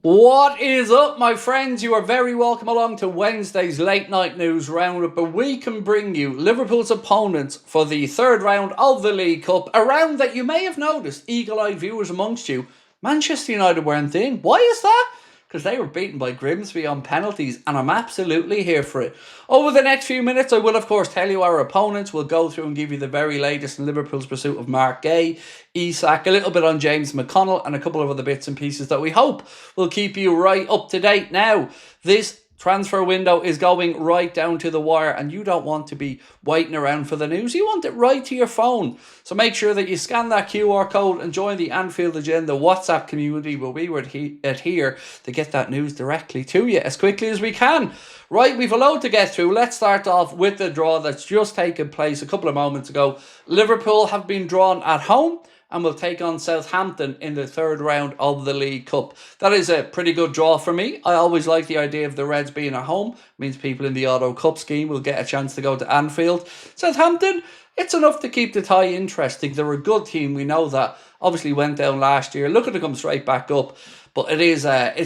What is up, my friends? You are very welcome along to Wednesday's late night news roundup, where we can bring you Liverpool's opponents for the third round of the League Cup. A round that you may have noticed, eagle-eyed viewers amongst you, Manchester United weren't in. Why is that? Because they were beaten by Grimsby on penalties, and I'm absolutely here for it. Over the next few minutes, I will of course tell you our opponents. We'll go through and give you the very latest in Liverpool's pursuit of Mark Guehi, Isak, a little bit on James McConnell, and a couple of other bits and pieces that we hope will keep you right up to date. Now, this transfer window is going right down to the wire, and you don't want to be waiting around for the news. You want it right to your phone. So make sure that you scan that QR code and join the Anfield Agenda WhatsApp community, where we would adhere to get that news directly to you as quickly as we can. Right, we've a load to get through. Let's start off with the draw that's just taken place a couple of moments ago. Liverpool have been drawn at home and will take on Southampton in the third round of the League Cup. That is a pretty good draw for me. I always like the idea of the Reds being at home. It means people in the Auto Cup scheme will get a chance to go to Anfield. Southampton, it's enough to keep the tie interesting. They're a good team, we know that. Obviously went down last year, looking to come straight back up. But it's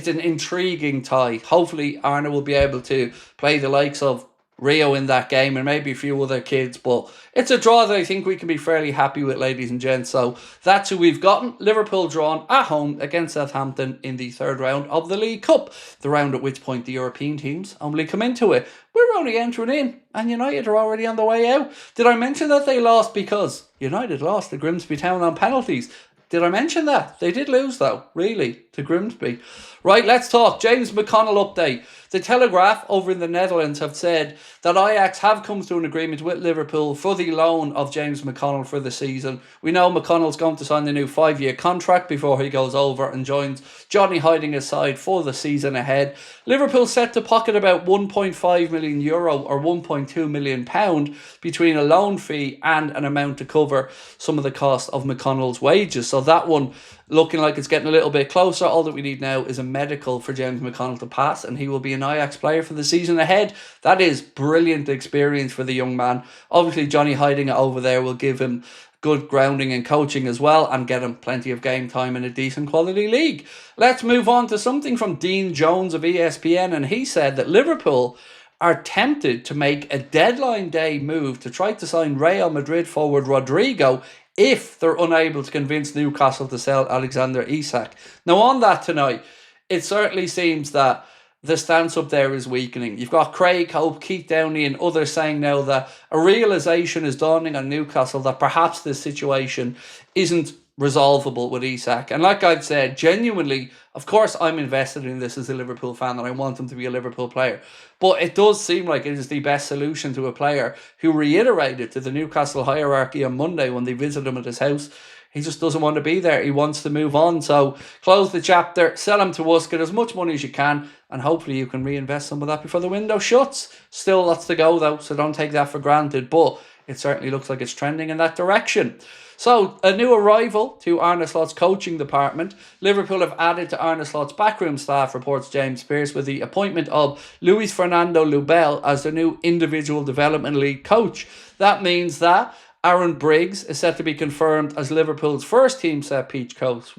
an intriguing tie. Hopefully Arna will be able to play the likes of Rio in that game and maybe a few other kids, but it's a draw that I think we can be fairly happy with, ladies and gents. So that's who we've gotten. Liverpool drawn at home against Southampton in the third round of the League Cup, the round at which point the European teams only come into it. We're only entering in, and United are already on the way out. Did I mention that they lost because United lost to Grimsby Town on penalties? Did I mention that? They did lose, though, really, to Grimsby. Right, let's talk. James McConnell update. The Telegraph over in the Netherlands have said that Ajax have come to an agreement with Liverpool for the loan of James McConnell for the season. We know McConnell's going to sign the new 5-year contract before he goes over and joins Johnny Heidinger's side for the season ahead. Liverpool set to pocket about €1.5 million or £1.2 million between a loan fee and an amount to cover some of the cost of McConnell's wages. So that one looking like it's getting a little bit closer. All that we need now is a medical for James McConnell to pass, and he will be an Ajax player for the season ahead. That is brilliant experience for the young man. Obviously, Johnny Heidinger over there will give him good grounding and coaching as well, and get him plenty of game time in a decent quality league. Let's move on to something from Dean Jones of ESPN, and he said that Liverpool are tempted to make a deadline day move to try to sign Real Madrid forward RODRYGO if they're unable to convince Newcastle to sell Alexander Isak. Now, on that tonight, it certainly seems that the stance up there is weakening. You've got Craig Hope, Keith Downey and others saying now that a realisation is dawning on Newcastle that perhaps this situation isn't resolvable with Isak. And like I've said, genuinely, of course I'm invested in this as a Liverpool fan and I want him to be a Liverpool player. But it does seem like it is the best solution to a player who reiterated to the Newcastle hierarchy on Monday when they visited him at his house. He just doesn't want to be there. He wants to move on. So close the chapter, sell him to us, get as much money as you can, and hopefully you can reinvest some of that before the window shuts. Still lots to go though, so don't take that for granted. But it certainly looks like it's trending in that direction. So, a new arrival to Arne Slot's coaching department. Liverpool have added to Arne Slot's backroom staff, reports James Pearce, with the appointment of Luis Fernando Lubel as the new individual development league coach. That means that Aaron Briggs is set to be confirmed as Liverpool's first team set piece coach,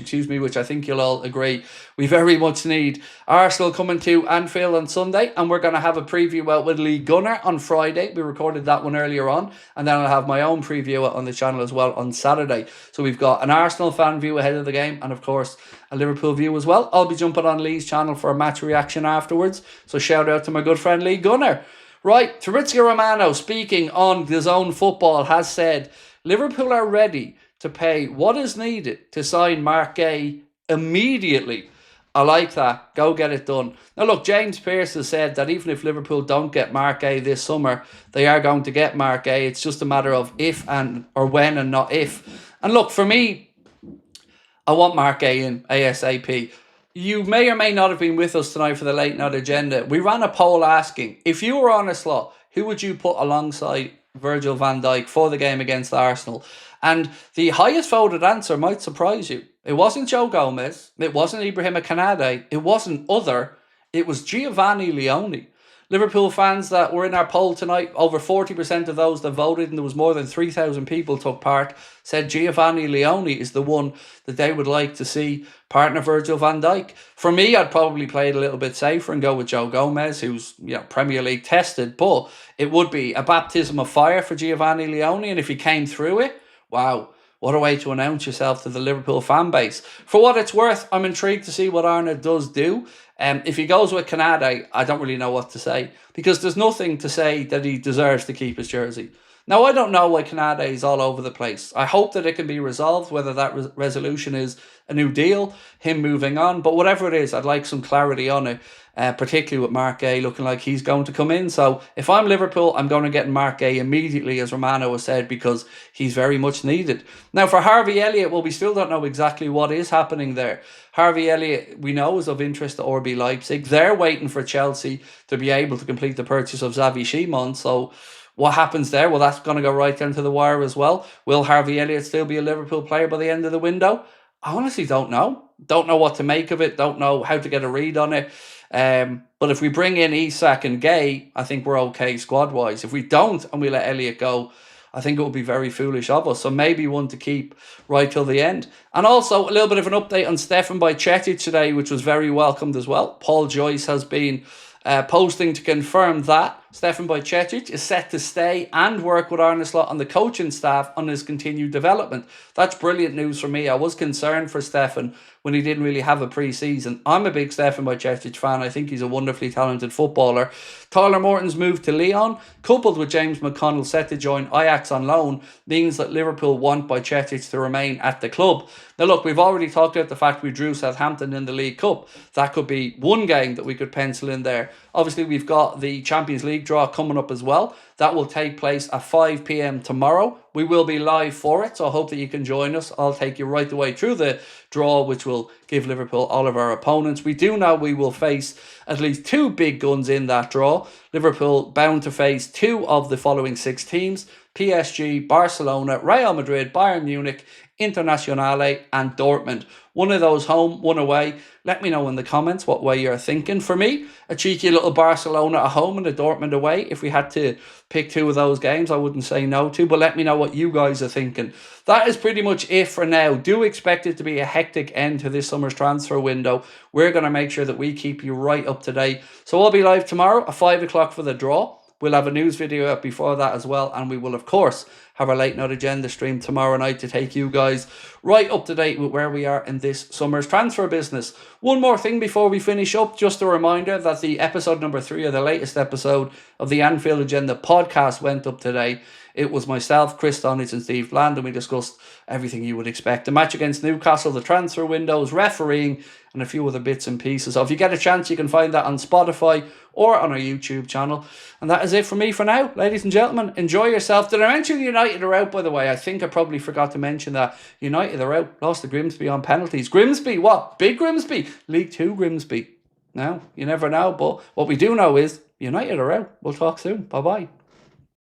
which I think you'll all agree we very much need. Arsenal coming to Anfield on Sunday, and we're going to have a preview out with Lee Gunner on Friday. We recorded that one earlier on, and then I'll have my own preview out on the channel as well on Saturday. So we've got an Arsenal fan view ahead of the game, and of course a Liverpool view as well. I'll be jumping on Lee's channel for a match reaction afterwards, so shout out to my good friend Lee Gunner. Right, Fabrizio Romano, speaking on The Zone Football, has said Liverpool are ready to pay what is needed to sign Mark Guehi immediately. I like that. Go get it done. Now look, James Pearce has said that even if Liverpool don't get Mark Guehi this summer, they are going to get Mark Guehi. It's just a matter of if and or when and not if. And look, for me, I want Mark Guehi in ASAP. You may or may not have been with us tonight for the late night agenda. We ran a poll asking, if you were on a slot, who would you put alongside Virgil van Dijk for the game against Arsenal? And the highest voted answer might surprise you. It wasn't Joe Gomez. It wasn't Ibrahima Kanade. It wasn't other. It was Giovanni Leone. Liverpool fans that were in our poll tonight, over 40% of those that voted, and there was more than 3,000 people took part, said Giovanni Leone is the one that they would like to see partner Virgil van Dijk. For me, I'd probably play it a little bit safer and go with Joe Gomez, who's Premier League tested, but it would be a baptism of fire for Giovanni Leone, and if he came through it, wow, what a way to announce yourself to the Liverpool fan base. For what it's worth, I'm intrigued to see what Arne does do. If he goes with Canade, I don't really know what to say, because there's nothing to say that he deserves to keep his jersey. Now, I don't know why Canade is all over the place. I hope that it can be resolved, whether that resolution is a new deal, him moving on. But whatever it is, I'd like some clarity on it, particularly with Mark Gay looking like he's going to come in. So if I'm Liverpool, I'm going to get Mark Gay immediately, as Romano has said, because he's very much needed. Now, for Harvey Elliott, well, we still don't know exactly what is happening there. Harvey Elliott, we know, is of interest to RB Leipzig. They're waiting for Chelsea to be able to complete the purchase of Xavi Simons. So what happens there? Well, that's going to go right down to the wire as well. Will Harvey Elliott still be a Liverpool player by the end of the window? I honestly don't know. Don't know what to make of it. Don't know how to get a read on it. But if we bring in Isak and Gay, I think we're okay squad-wise. If we don't and we let Elliott go, I think it would be very foolish of us. So maybe one to keep right till the end. And also a little bit of an update on Stefan Bajcetic today, which was very welcomed as well. Paul Joyce has been posting to confirm that Stefan Bajcetic is set to stay and work with Arne Slot on the coaching staff on his continued development. That's brilliant news for me. I was concerned for Stefan when he didn't really have a pre-season. I'm a big Stefan Bajcetic fan. I think he's a wonderfully talented footballer. Tyler Morton's move to Lyon, coupled with James McConnell set to join Ajax on loan, means that Liverpool want Bajcetic to remain at the club. Now look, we've already talked about the fact we drew Southampton in the League Cup. That could be one game that we could pencil in there. Obviously, we've got the Champions League draw coming up as well. That will take place at 5 p.m. tomorrow. We will be live for it, so I hope that you can join us. I'll take you right the way through the draw, which will give Liverpool all of our opponents. We do know we will face at least two big guns in that draw. Liverpool bound to face two of the following 6 teams: PSG, Barcelona, Real Madrid, Bayern Munich, Internazionale and Dortmund. One of those home, one away. Let me know in the comments what way you're thinking. For me, a cheeky little Barcelona at home and a Dortmund away. If we had to pick two of those games, I wouldn't say no to, but let me know what you guys are thinking. That is pretty much it for now. Do expect it to be a hectic end to this summer's transfer window. We're going to make sure that we keep you right up to date. So I'll be live tomorrow at 5 o'clock for the draw. We'll have a news video up before that as well, and we will, of course, have our late night agenda stream tomorrow night to take you guys right up to date with where we are in this summer's transfer business. One more thing before we finish up, just a reminder that the episode number 3, or the latest episode of the Anfield Agenda podcast, went up today. It was myself, Chris Donich and Steve Bland, and we discussed everything you would expect. The match against Newcastle, the transfer windows, refereeing, and a few other bits and pieces. So if you get a chance, you can find that on Spotify or on our YouTube channel. And that is it for me for now. Ladies and gentlemen, enjoy yourself. Did I mention United are out, by the way? I think I probably forgot to mention that. United are out. Lost to Grimsby on penalties. Grimsby, what? Big Grimsby? League 2 Grimsby. No, you never know. But what we do know is United are out. We'll talk soon. Bye-bye.